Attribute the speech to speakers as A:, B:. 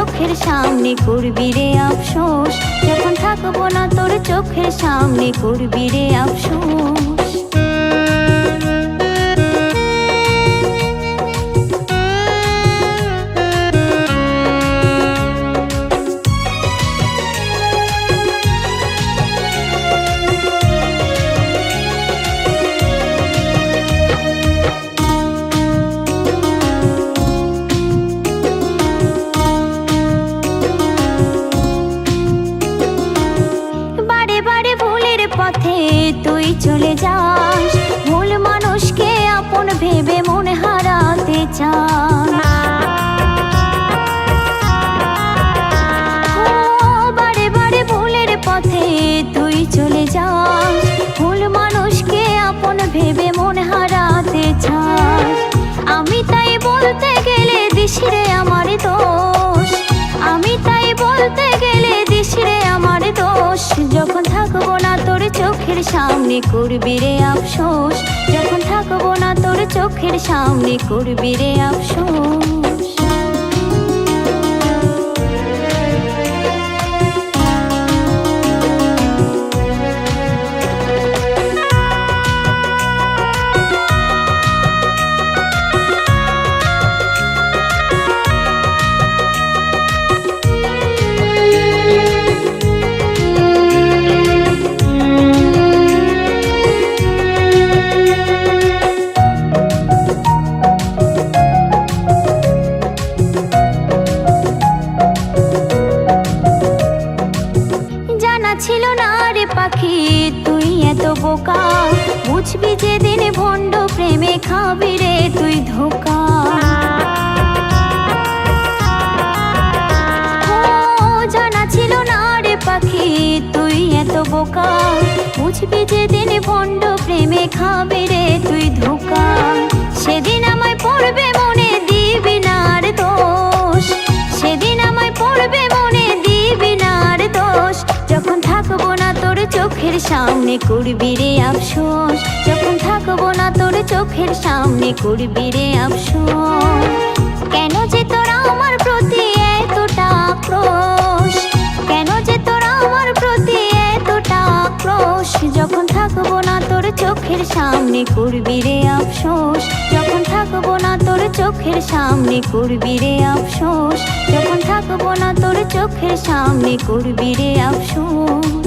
A: চোখের সামনে করবি রে আফসোস, যখন থাকবো না তোর চোখের সামনে করবি রে আফসোস। পথে তুই চলে যাস, ভুল মানুষকে আপন ভেবে মন হারাতে চাস। বারে বারে ভুলের পথে তুই চলে যাস, ভুল মানুষকে আপন ভেবে মন হারাতে চাস। আমি তাই বলতে গেলে দিস রে আমার দোষ, আমি তাই বলতে গেলে দিস রে আমার দোষ, যখন থাকবো না তোর চোখের সামনে করবি রে আফসোস, যখন থাকবো না তোর চোখের সামনে করবি রে আফসোস। ছিল না রে পাখি তুই এত বোকা, বুঝবি যেদিন ভণ্ড প্রেমে খাবি রে তুই ধোকা। জানা ছিল না রে পাখি তুই এত বোকা, বুঝবি যেদিন ভণ্ড প্রেমে খাবি রে তুই ধোকা। সেদিন আমায় পড়বে মনে দিবি না রে দোষ, সেদিন আমায় পড়বে মনে দিবি না রে দোষ, যখন থাকবো না তোর চোখের সামনে করবি রে আফসোস, যখন থাকবো না তোর চোখের সামনে করবি রে আফসোস। কেন যে তোরা আমার প্রতি এতটা আক্রোশ, কেন যে তোরা আমার প্রতি এতটা আক্রোশ, যখন থাকবো না তোর চোখের সামনে করবি রে আফসোস, যখন থাকবো না তোর চোখের সামনে করবি রে আফসোস, যখন থাকবো না তোর চোখের সামনে করবি রে আফসোস।